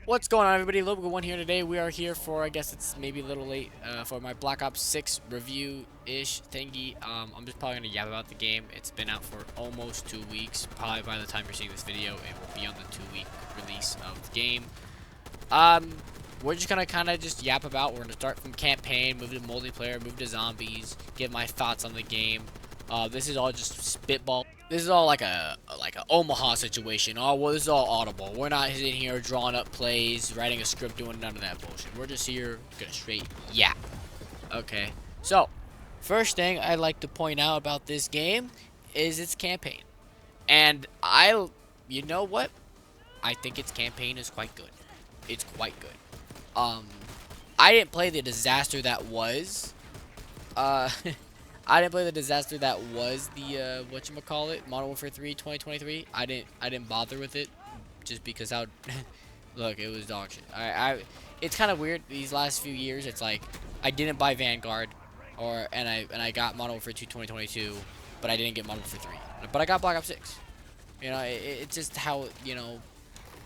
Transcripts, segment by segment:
What's going on, everybody? Logan1 here today. We are here for, I guess it's maybe a little late, for my Black Ops 6 review-ish thingy. I'm just probably going to yap about the game. It's been out for almost 2 weeks. Probably by the time you're seeing this video, it will be on the 2-week release of the game. We're just going to kind of just yap about. We're going to start from campaign, move to multiplayer, move to zombies, give my thoughts on the game. This is all just spitball. This is all like a Omaha situation. Oh, well, this is all audible. We're not sitting here drawing up plays, writing a script, doing none of that bullshit. We're just here gonna straight yap. Okay. So, first thing I'd like to point out about this game is its campaign. And you know what? I think its campaign is quite good. It's quite good. I didn't play the disaster that was. I didn't play the disaster that was the whatchamacallit, Modern Warfare 3 2023. I didn't bother with it just because how look, it was dog shit. It's kind of weird these last few years. It's like I didn't buy Vanguard and I got Modern Warfare 2 2022, but I didn't get Modern Warfare 3. But I got Black Ops 6. You know, it's just how,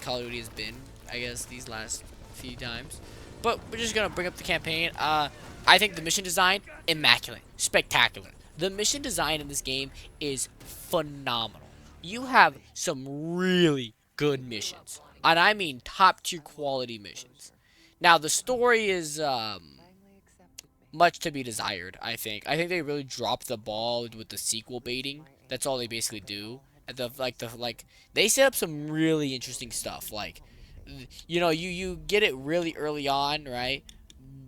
Call of Duty has been, I guess, these last few times. But we're just gonna bring up the campaign. I think the mission design, immaculate, spectacular. The mission design in this game is phenomenal. You have some really good missions, and I mean top tier quality missions. Now the story is much to be desired. I think they really dropped the ball with the sequel baiting. That's all they basically do. At the they set up some really interesting stuff. Like, you get it really early on, right?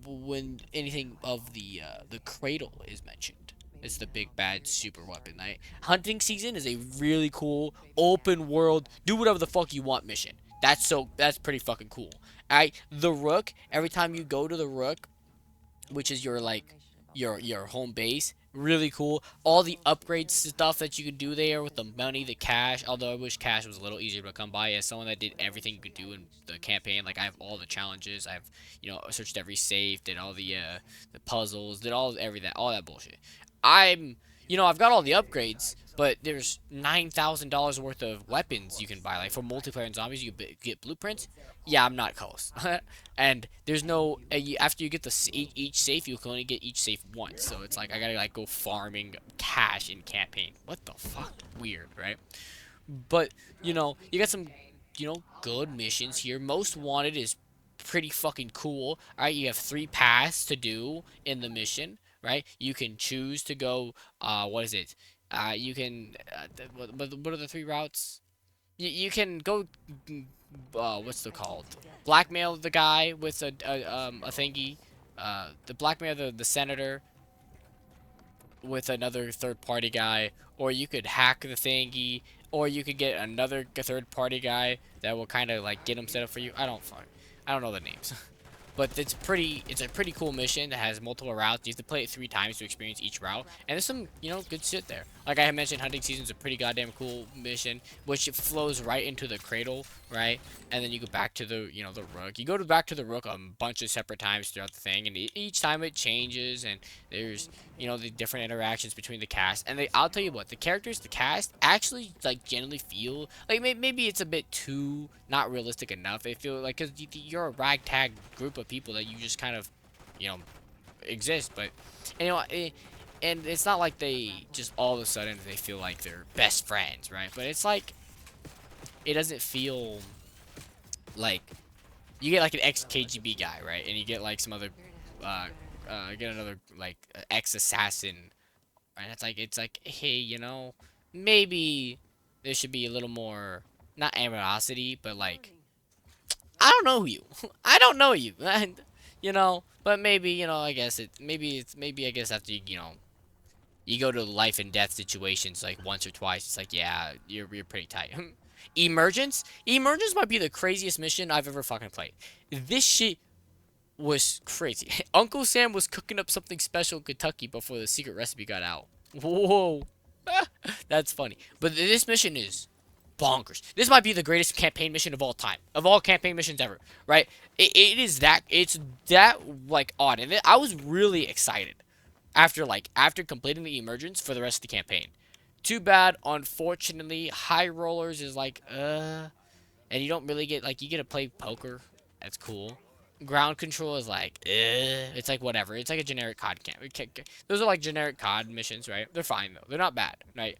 When anything of the cradle is mentioned. It's the big bad super weapon, right? Hunting season is a really cool open world, do whatever the fuck you want mission. That's pretty fucking cool. Alright, the Rook, every time you go to the Rook, which is your home base, really cool. All the upgrade stuff that you could do there with the money, the cash, although I wish cash was a little easier to come by. As someone that did everything you could do in the campaign, like I have all the challenges, I've searched every safe, did all the puzzles, did everything, all that bullshit. I've got all the upgrades, but there's $9,000 worth of weapons you can buy. Like for multiplayer and zombies, you get blueprints. Yeah, I'm not close. And there's no after you get each safe, you can only get each safe once. So it's like I gotta go farming cash in campaign. What the fuck? Weird, right? But you got some good missions here. Most wanted is pretty fucking cool. All right, you have 3 paths to do in the mission, right? You can choose to go. What is it? You can. What are the 3 routes? You can go. What's it called? Blackmail the guy with a thingy. The blackmail the senator with another third party guy, or you could hack the thingy, or you could get another third party guy that will kind of like get him set up for you. I don't know the names. But it's a pretty cool mission that has multiple routes. You have to play it 3 times to experience each route. And there's some, good shit there. Like I had mentioned, hunting season's a pretty goddamn cool mission, which it flows right into the cradle, right? And then you go back to the, the Rook. You go back to the Rook a bunch of separate times throughout the thing, and each time it changes, and there's, the different interactions between the cast. And I'll tell you what, the characters, the cast, actually, like, generally feel, like, maybe it's a bit too not realistic enough. They feel like, because you're a ragtag group of people that you just kind of, exist. But, and it's not like they just all of a sudden they feel like they're best friends, right? But it's like, it doesn't feel like, you get like an ex-KGB guy, right? And you get like some other, get another like ex-assassin, and it's like, hey, maybe there should be a little more, not animosity, but like, I don't know you. I don't know you. And, but maybe, maybe I guess after you go to life and death situations like once or twice, it's like, yeah, you're pretty tight. Emergence might be the craziest mission I've ever fucking played. This shit was crazy. Uncle Sam was cooking up something special in Kentucky before the secret recipe got out. Whoa. That's funny. But this mission is bonkers. This might be the greatest campaign mission of all time. Of all campaign missions ever, right? It's that like odd. And I was really excited after completing the emergence for the rest of the campaign. Too bad, unfortunately, high rollers is like and you don't really get, like, you get to play poker That's cool. Ground control is like, it's like whatever. It's like a generic COD camp. Those are like generic COD missions, right? They're fine though. They're not bad, right?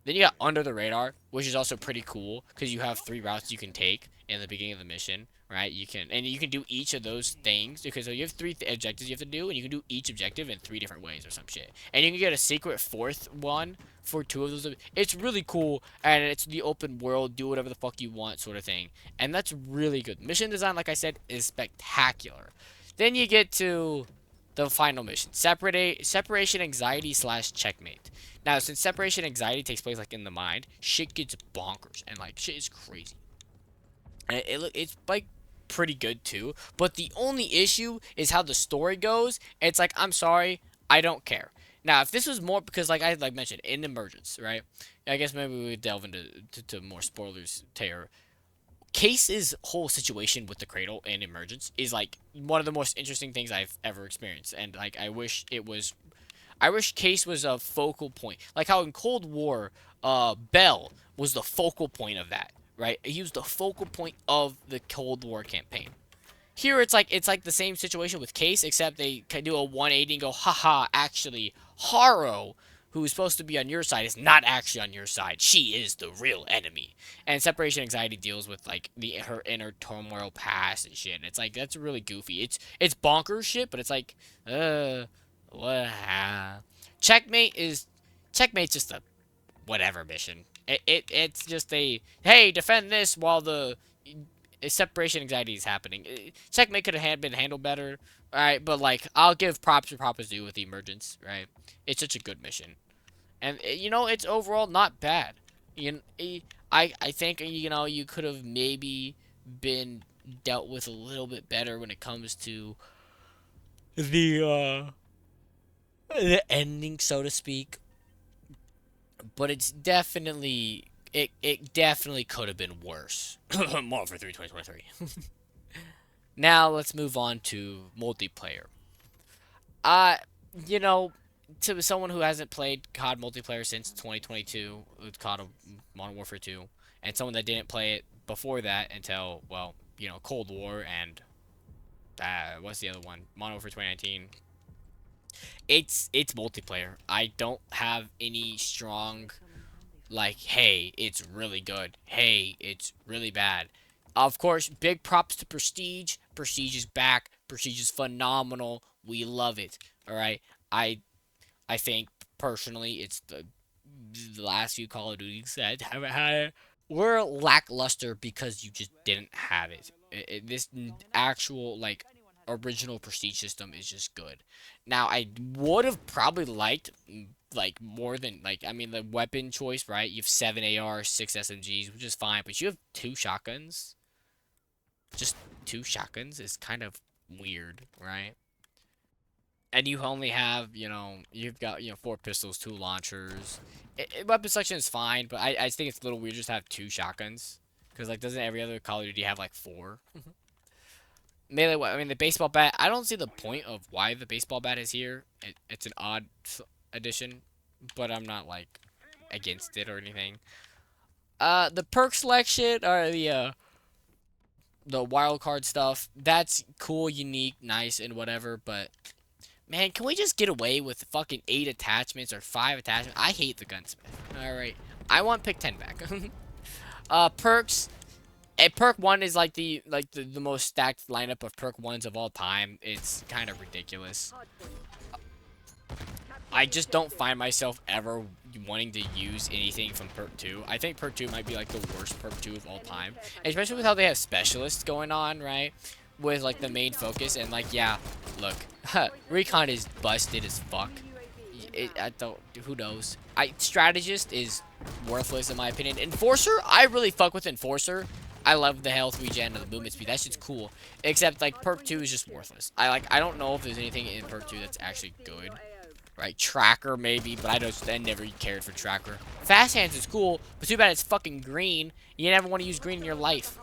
Then you got under the radar, which is also pretty cool because you have 3 routes you can take in the beginning of the mission, right? You can do each of those things because so you have 3 objectives you have to do, and you can do each objective in 3 different ways or some shit. And you can get a secret 4th one for 2 of those. It's really cool, and it's the open world, do whatever the fuck you want sort of thing, and that's really good. Mission design, like I said, is spectacular. Then you get to the final mission, separation anxiety slash checkmate. Now, since separation anxiety takes place like in the mind, shit gets bonkers and like shit is crazy. And it's like pretty good too. But the only issue is how the story goes. It's like, I'm sorry, I don't care. Now, if this was more because like I mentioned in Emergence, right? I guess maybe we would delve into to more spoilers here. Case's whole situation with the cradle and Emergence is like one of the most interesting things I've ever experienced, and like I wish Case was a focal point. Like how in Cold War, Bell was the focal point of that, right? He was the focal point of the Cold War campaign. Here it's like the same situation with Case, except they can do a 180 and go, haha, actually, Haro, who's supposed to be on your side, is not actually on your side. She is the real enemy. And separation anxiety deals with like her inner turmoil past and shit. And it's like that's really goofy. It's bonkers shit, but it's like, what? Checkmate's just a whatever mission. It's just a hey, defend this while the separation anxiety is happening. Checkmate could have been handled better, right? But like, I'll give props where props is due with the Emergence, right? It's such a good mission, and you know, it's overall not bad. I think you could have maybe been dealt with a little bit better when it comes to the ending, so to speak. But it's definitely it definitely could have been worse. More for 2023. Now let's move on to multiplayer. Uh, you know, to someone who hasn't played COD multiplayer since 2022 with COD Modern Warfare 2, and someone that didn't play it before that until well, Cold War and what's the other one? Modern Warfare 2019. It's multiplayer. I don't have any strong like, hey, it's really good. Hey, it's really bad. Of course, big props to Prestige. Prestige is back. Prestige is phenomenal. We love it. All right. I think personally, it's the last few Call of Duty that haven't had it. We're lackluster because you just didn't have it. This actual like original Prestige system is just good. Now, I would have probably liked like more than like I mean the weapon choice, right? You have 7 AR, 6 SMGs, which is fine, but you have 2 shotguns. Just 2 shotguns is kind of weird, right? And you only have, you've got, 4 pistols, 2 launchers. Weapon selection is fine, but I think it's a little weird just to have 2 shotguns. Because, like, doesn't every other Call of Duty have, like, 4? Melee, I mean, the baseball bat, I don't see the point of why the baseball bat is here. It's an odd addition, but I'm not, like, against it or anything. The perk selection, or the wild card stuff, that's cool, unique, nice, and whatever, but man, can we just get away with fucking 8 attachments or 5 attachments? I hate the gunsmith. Alright. I want pick 10 back. Perks. Perk 1 is like the most stacked lineup of perk 1s of all time. It's kind of ridiculous. I just don't find myself ever wanting to use anything from perk 2. I think perk 2 might be like the worst perk 2 of all time. Especially with how they have specialists going on, right? With like the main focus and like, yeah, look, recon is busted as fuck. I don't, who knows? Strategist is worthless in my opinion. Enforcer, I really fuck with Enforcer. I love the health regen and the movement speed. That shit's cool. Except like perk 2 is just worthless. I don't know if there's anything in perk 2 that's actually good. Right, Tracker maybe, but I never cared for Tracker. Fast Hands is cool, but too bad it's fucking green. You never want to use green in your life.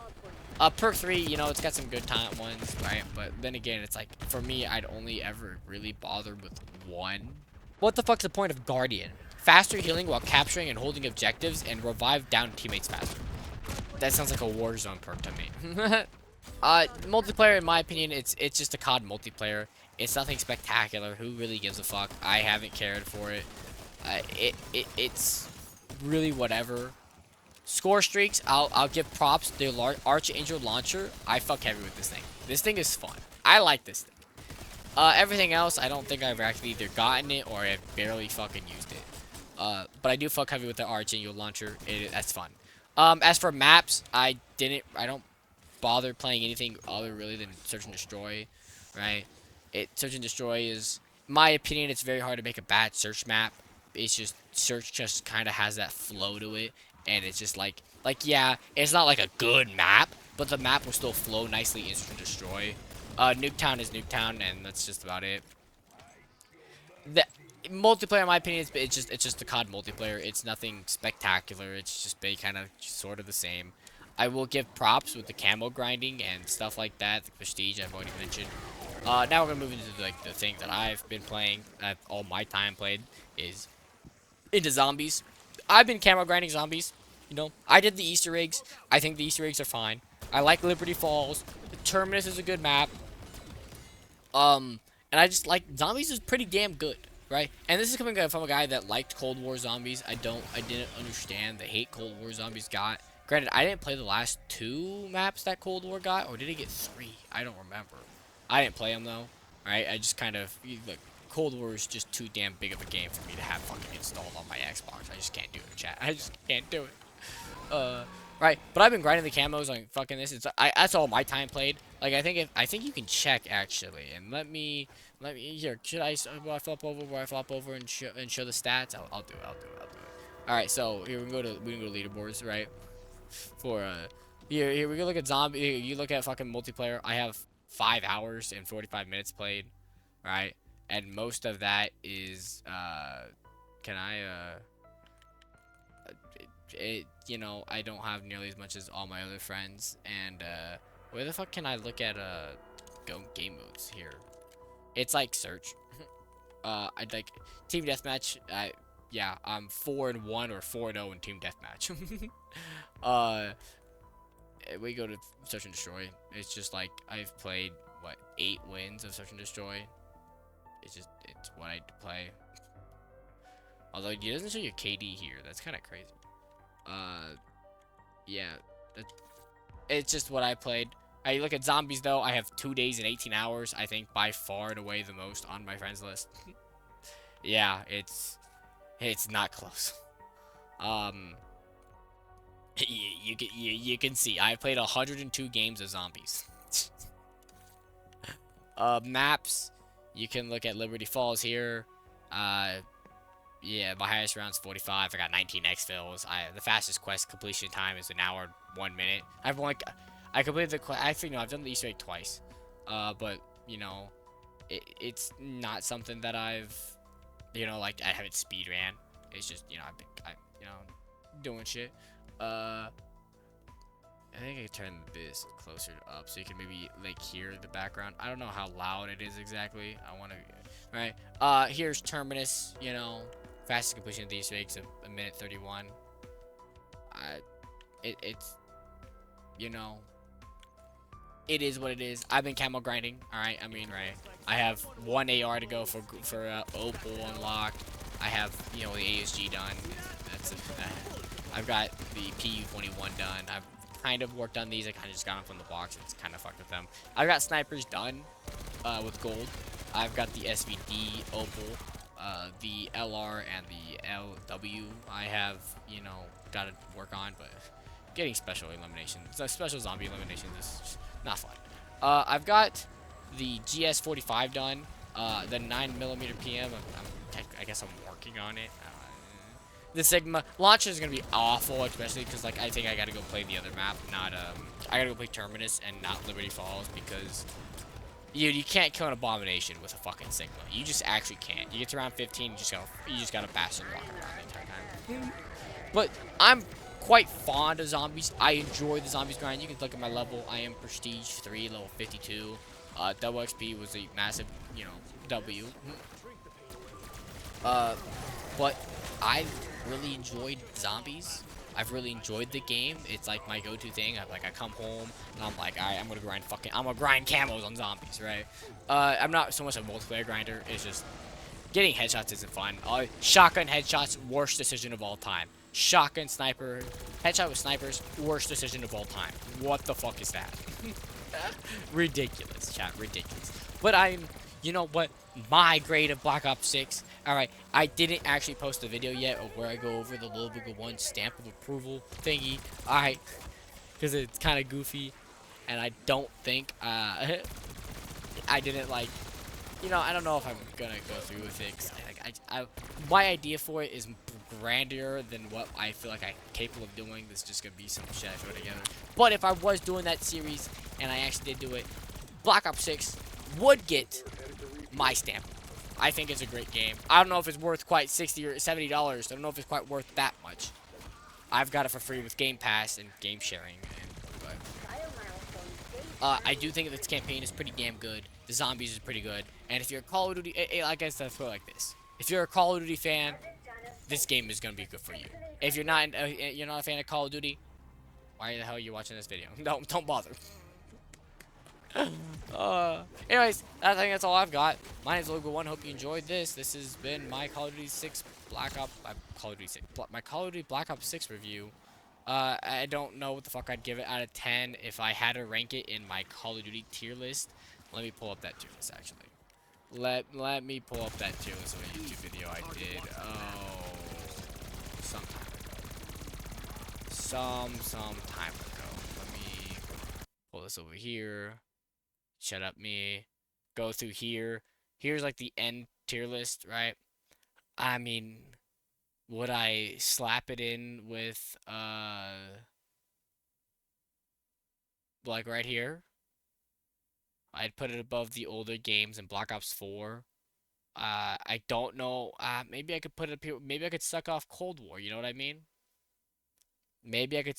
Perk 3, it's got some good time ones, right? But then again, it's like, for me, I'd only ever really bothered with 1. What the fuck's the point of Guardian? Faster healing while capturing and holding objectives and revive down teammates faster. That sounds like a Warzone perk to me. Multiplayer, in my opinion, it's just a COD multiplayer. It's nothing spectacular. Who really gives a fuck? I haven't cared for it. It's really whatever. Score streaks, I'll give props. The Archangel launcher, I fuck heavy with this thing. This thing is fun. I like this thing. Everything else, I don't think I've actually either gotten it or I've barely fucking used it. But I do fuck heavy with the Archangel launcher. That's fun. As for maps, I don't bother playing anything other really than Search and Destroy, right? Search and Destroy is, my opinion, it's very hard to make a bad search map. It's just search just kind of has that flow to it, and it's just like yeah, it's not like a good map, but the map will still flow nicely in Search and Destroy. Nuketown is Nuketown, and that's just about it. The multiplayer, in my opinion, it's just the COD multiplayer. It's nothing spectacular. It's just kind of sort of the same. I will give props with the camo grinding and stuff like that. The prestige I've already mentioned. Now we're gonna move into like the thing that I've been playing. All my time played is into zombies. I've been camo grinding zombies. You know, I did the Easter eggs. I think the Easter eggs are fine. I like Liberty Falls. The Terminus is a good map. And I just like zombies is pretty damn good, right? And this is coming from a guy that liked Cold War zombies. I didn't understand the hate Cold War zombies got. Granted, I didn't play the last 2 maps that Cold War got, or did it get 3? I don't remember. I didn't play them though, right? I just kind of look. Cold War is just too damn big of a game for me to have fucking installed on my Xbox. I just can't do it, chat. I just can't do it. Right, but I've been grinding the camos on fucking this. That's all my time played. Like I think you can check actually, and let me here. Should I flop over where I flop over and show the stats? I'll do it. All right, so here we can go to leaderboards, right? For here we can look at zombie. You look at fucking multiplayer. I have 5 hours and 45 minutes played, right? And most of that is can I you know, I don't have nearly as much as all my other friends. And where the fuck can I look at game modes here? It's like search. I'd like team deathmatch. Yeah, I'm 4-1 or 4-0 in team deathmatch. We go to search and destroy. It's just like I've played what 8 wins of search and destroy. It's what I play. Although it doesn't show your KD here. That's kind of crazy. Yeah, it's just what I played. I look at zombies though. I have 2 days and 18 hours. I think by far and away the most on my friends list. Yeah, it's not close. You can see I played 102 games of zombies. Maps. You can look at Liberty Falls here. Yeah, my highest round's 45. I got 19 exfils. The fastest quest completion time is 1 hour 1 minute. I completed the quest. Actually, no, I've done the Easter egg twice. But you know, it's not something that I've, you know, like I haven't speed ran. It's just, you know, you know, doing shit. I think I can turn this closer up so you can maybe like hear the background. I don't know how loud it is exactly. I want to, right? Here's Terminus. You know, fastest completion of these eggs of 1:31. It's, you know, it is what it is. I've been camo grinding. All right. I mean, right. I have 1 AR to go for Opal unlocked. I have, you know, the ASG done. That's it. I've got the PU-21 done. I've kind of worked on these. I kind of just got them from the box. It's kind of fucked with them. I've got snipers done with gold. I've got the SVD Opal, the LR, and the LW. I have, you know, got to work on, but getting special eliminations, special zombie eliminations is just not fun. I've got the GS45 done. The 9mm PM. I guess I'm working on it. The Sigma launcher is gonna be awful, especially because like I think I gotta go play the other map, not I gotta go play Terminus and not Liberty Falls because you can't kill an abomination with a fucking Sigma. You just actually can't. You get to round 15, you just gotta bash and walk around the entire time. But I'm quite fond of zombies. I enjoy the zombies grind. You can look at my level. I am Prestige 3, level 52. Double XP was a massive, you know, W. But I really enjoyed zombies. I've really enjoyed the game. It's like my go-to thing. I come home and I'm like, all right, I'm gonna grind camos on zombies, right? I'm not so much a multiplayer grinder. It's just getting headshots isn't fun. Shotgun headshots, worst decision of all time. Shotgun sniper, headshot with snipers, worst decision of all time. What the fuck is that? Ridiculous, chat, ridiculous. But you know what? My grade of Black Ops 6. Alright, I didn't actually post a video yet of where I go over the Little Bigger One stamp of approval thingy. Alright, because it's kind of goofy. And I don't think, I didn't like, I don't know if I'm gonna go through with it. 'Cause my idea for it is grander than what I feel like I'm capable of doing. This is just gonna be some shit I throw together. But if I was doing that series and I actually did do it, Black Ops 6 would get my stamp. I think it's a great game. I don't know if it's worth quite $60 or $70. I don't know if it's quite worth that much. I've got it for free with Game Pass and game sharing. I do think that this campaign is pretty damn good. The zombies is pretty good. And if you're a Call of Duty, I guess let's put it like this. If you're a Call of Duty fan, this game is gonna be good for you. If you're not a fan of Call of Duty, why the hell are you watching this video? Don't bother. Anyways, I think that's all I've got. My name is Logo1. Hope you enjoyed this. This has been my Call of Duty 6 Black Ops, my Call of Duty Black Ops 6 review. I don't know what the fuck I'd give it out of 10 if I had to rank it in my Call of Duty tier list. Let me pull up that tier list, actually. Let me pull up that tier list of a YouTube video I did, some time ago. Some time ago. Let me pull this over here. Shut up, me. Go through here. Here's like the end tier list, right? I mean, would I slap it in with, like right here? I'd put it above the older games in Black Ops 4. I don't know. Maybe I could put it up here. Maybe I could suck off Cold War. You know what I mean? Maybe I could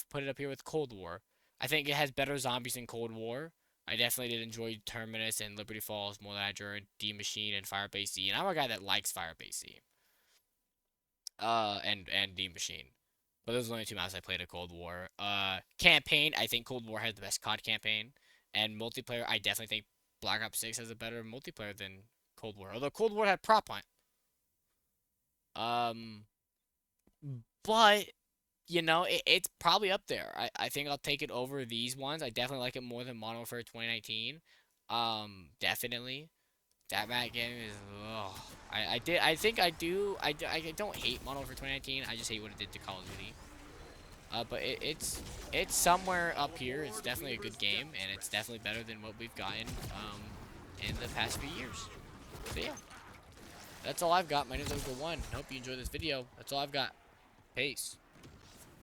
put it up here with Cold War. I think it has better zombies than Cold War. I definitely did enjoy Terminus and Liberty Falls more than I enjoyed D Machine and Firebase C. And I'm a guy that likes Firebase C. And D Machine. But those are the only two maps I played at Cold War. Campaign, I think Cold War has the best COD campaign. And multiplayer, I definitely think Black Ops 6 has a better multiplayer than Cold War. Although Cold War had prop hunt. But, it's probably up there. I think I'll take it over these ones. I definitely like it more than Modern Warfare 2019. Definitely. That map game is, ugh. I don't hate Modern Warfare 2019. I just hate what it did to Call of Duty. But it's somewhere up here. It's definitely a good game, and it's definitely better than what we've gotten in the past few years. So yeah, that's all I've got. My name is Logo1. Hope you enjoyed this video. That's all I've got. Peace.